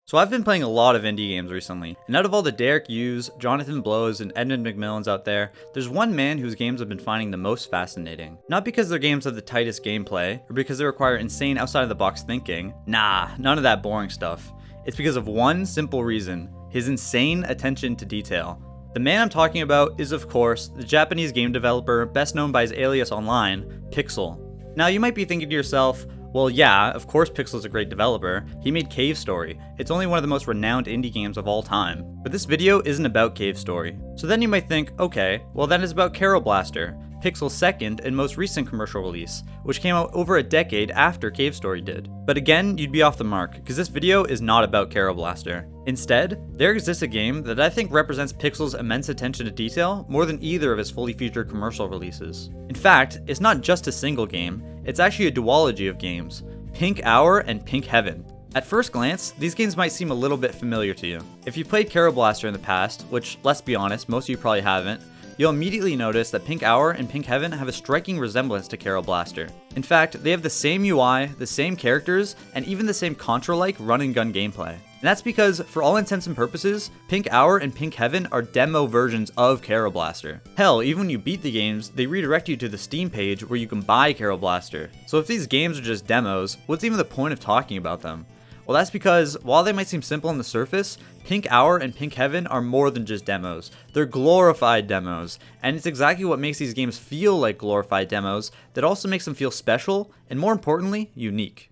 So I've been playing a lot of indie games recently, and out of all the Derek Yu's, Jonathan Blows, and Edmund McMillans out there, there's one man whose games I've been finding the most fascinating. Not because their games have the tightest gameplay, or because they require insane outside-of-the-box thinking. Nah, none of that boring stuff. It's because of one simple reason: his insane attention to detail. The man I'm talking about is, of course, the Japanese game developer best known by his alias online, Pixel. Now you might be thinking to yourself, well, yeah, of course Pixel's a great developer. He made Cave Story. It's only one of the most renowned indie games of all time. But this video isn't about Cave Story. So then you might think, okay, well then it's about Carol Blaster, Pixel's second and most recent commercial release, which came out over a decade after Cave Story did. But again, you'd be off the mark, because this video is not about Carol Blaster. Instead, there exists a game that I think represents Pixel's immense attention to detail more than either of his fully featured commercial releases. In fact, it's not just a single game, it's actually a duology of games: Pink Hour and Pink Heaven. At first glance, these games might seem a little bit familiar to you. If you played Carol Blaster in the past, which, let's be honest, most of you probably haven't, you'll immediately notice that Pink Hour and Pink Heaven have a striking resemblance to Carol Blaster. In fact, they have the same UI, the same characters, and even the same Contra-like run-and-gun gameplay. And that's because, for all intents and purposes, Pink Hour and Pink Heaven are demo versions of Carol Blaster. Hell, even when you beat the games, they redirect you to the Steam page where you can buy Carol Blaster. So if these games are just demos, what's even the point of talking about them? Well, that's because, while they might seem simple on the surface, Pink Hour and Pink Heaven are more than just demos. They're glorified demos, and it's exactly what makes these games feel like glorified demos that also makes them feel special, and more importantly, unique.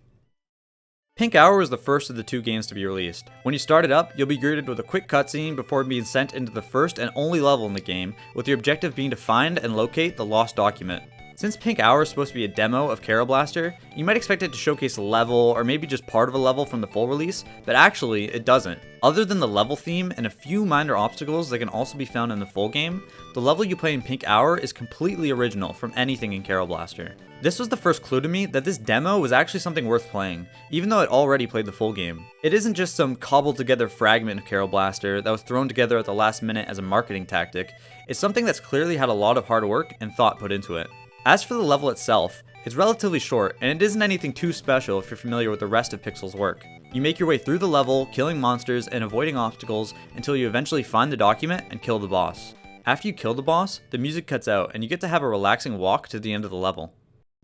Pink Hour was the first of the two games to be released. When you start it up, you'll be greeted with a quick cutscene before being sent into the first and only level in the game, with your objective being to find and locate the lost document. Since Pink Hour is supposed to be a demo of Carol Blaster, you might expect it to showcase a level or maybe just part of a level from the full release, but actually it doesn't. Other than the level theme and a few minor obstacles that can also be found in the full game, the level you play in Pink Hour is completely original from anything in Carol Blaster. This was the first clue to me that this demo was actually something worth playing, even though I'd already played the full game. It isn't just some cobbled together fragment of Carol Blaster that was thrown together at the last minute as a marketing tactic. It's something that's clearly had a lot of hard work and thought put into it. As for the level itself, it's relatively short, and it isn't anything too special if you're familiar with the rest of Pixel's work. You make your way through the level, killing monsters and avoiding obstacles until you eventually find the document and kill the boss. After you kill the boss, the music cuts out and you get to have a relaxing walk to the end of the level.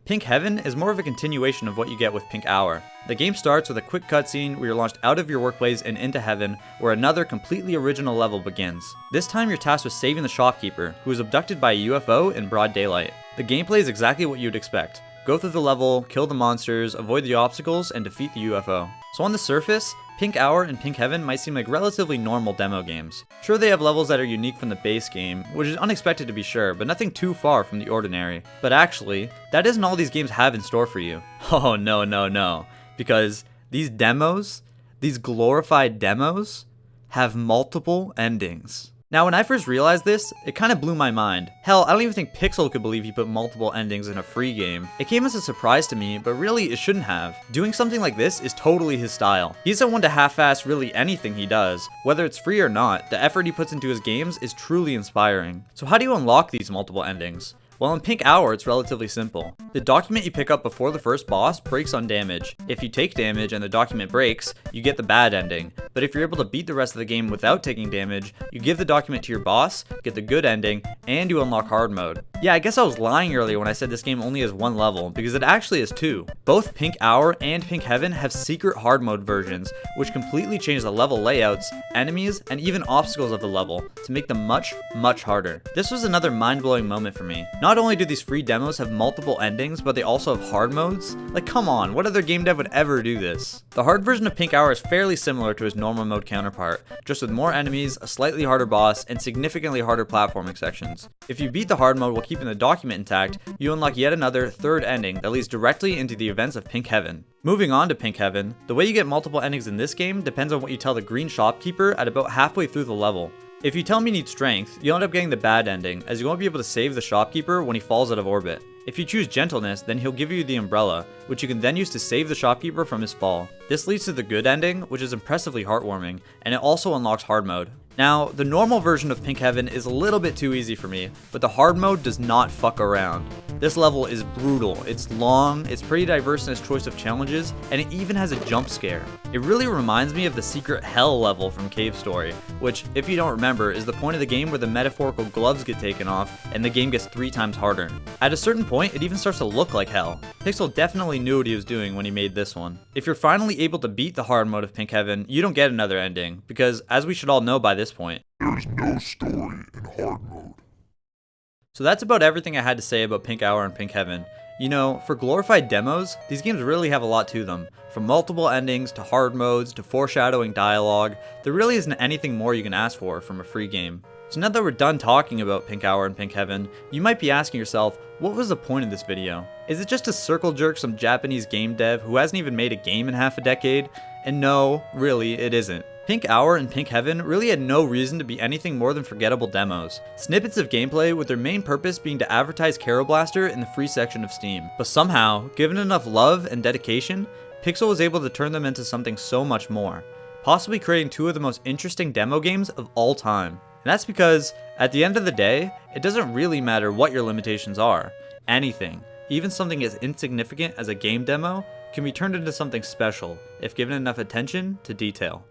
Pink Heaven is more of a continuation of what you get with Pink Hour. The game starts with a quick cutscene where you're launched out of your workplace and into heaven, where another completely original level begins. This time you're tasked with saving the shopkeeper, who is abducted by a UFO in broad daylight. The gameplay is exactly what you'd expect. Go through the level, kill the monsters, avoid the obstacles, and defeat the UFO. So on the surface, Pink Hour and Pink Heaven might seem like relatively normal demo games. Sure, they have levels that are unique from the base game, which is unexpected to be sure, but nothing too far from the ordinary. But actually, that isn't all these games have in store for you. Oh no. Because these demos, these glorified demos, have multiple endings. Now, when I first realized this, it kind of blew my mind. Hell, I don't even think Pixel could believe he put multiple endings in a free game. It came as a surprise to me, but really it shouldn't have. Doing something like this is totally his style. He's the one to half-ass really anything he does. Whether it's free or not, the effort he puts into his games is truly inspiring. So how do you unlock these multiple endings? Well, in Pink Hour, it's relatively simple. The document you pick up before the first boss breaks on damage. If you take damage and the document breaks, you get the bad ending. But if you're able to beat the rest of the game without taking damage, you give the document to your boss, get the good ending, and you unlock hard mode. Yeah, I guess I was lying earlier when I said this game only has one level, because it actually has two. Both Pink Hour and Pink Heaven have secret hard mode versions, which completely change the level layouts, enemies, and even obstacles of the level to make them much harder. This was another mind-blowing moment for me. Not only do these free demos have multiple endings, but they also have hard modes? Like, come on, what other game dev would ever do this? The hard version of Pink Hour is fairly similar to his normal mode counterpart, just with more enemies, a slightly harder boss, and significantly harder platforming sections. If you beat the hard mode while keeping the document intact, you unlock yet another third ending that leads directly into the events of Pink Heaven. Moving on to Pink Heaven, the way you get multiple endings in this game depends on what you tell the green shopkeeper at about halfway through the level. If you tell him you need strength, you'll end up getting the bad ending, as you won't be able to save the shopkeeper when he falls out of orbit. If you choose gentleness, then he'll give you the umbrella, which you can then use to save the shopkeeper from his fall. This leads to the good ending, which is impressively heartwarming, and it also unlocks hard mode. Now, the normal version of Pink Heaven is a little bit too easy for me, but the hard mode does not fuck around. This level is brutal, it's long, it's pretty diverse in its choice of challenges, and it even has a jump scare. It really reminds me of the secret hell level from Cave Story, which, if you don't remember, is the point of the game where the metaphorical gloves get taken off and the game gets 3 times harder. At a certain point, it even starts to look like hell. Pixel definitely knew what he was doing when he made this one. If you're finally able to beat the hard mode of Pink Heaven, you don't get another ending, because as we should all know by this point, there's no story in hard mode. So that's about everything I had to say about Pink Hour and Pink Heaven. You know, for glorified demos, these games really have a lot to them. From multiple endings to hard modes to foreshadowing dialogue, there really isn't anything more you can ask for from a free game. So now that we're done talking about Pink Hour and Pink Heaven, you might be asking yourself, what was the point of this video? Is it just to circle jerk some Japanese game dev who hasn't even made a game in half a decade? And no, really, it isn't. Pink Hour and Pink Heaven really had no reason to be anything more than forgettable demos. Snippets of gameplay with their main purpose being to advertise Kero Blaster in the free section of Steam. But somehow, given enough love and dedication, Pixel was able to turn them into something so much more, possibly creating 2 of the most interesting demo games of all time. And that's because, at the end of the day, it doesn't really matter what your limitations are. Anything, even something as insignificant as a game demo, can be turned into something special if given enough attention to detail.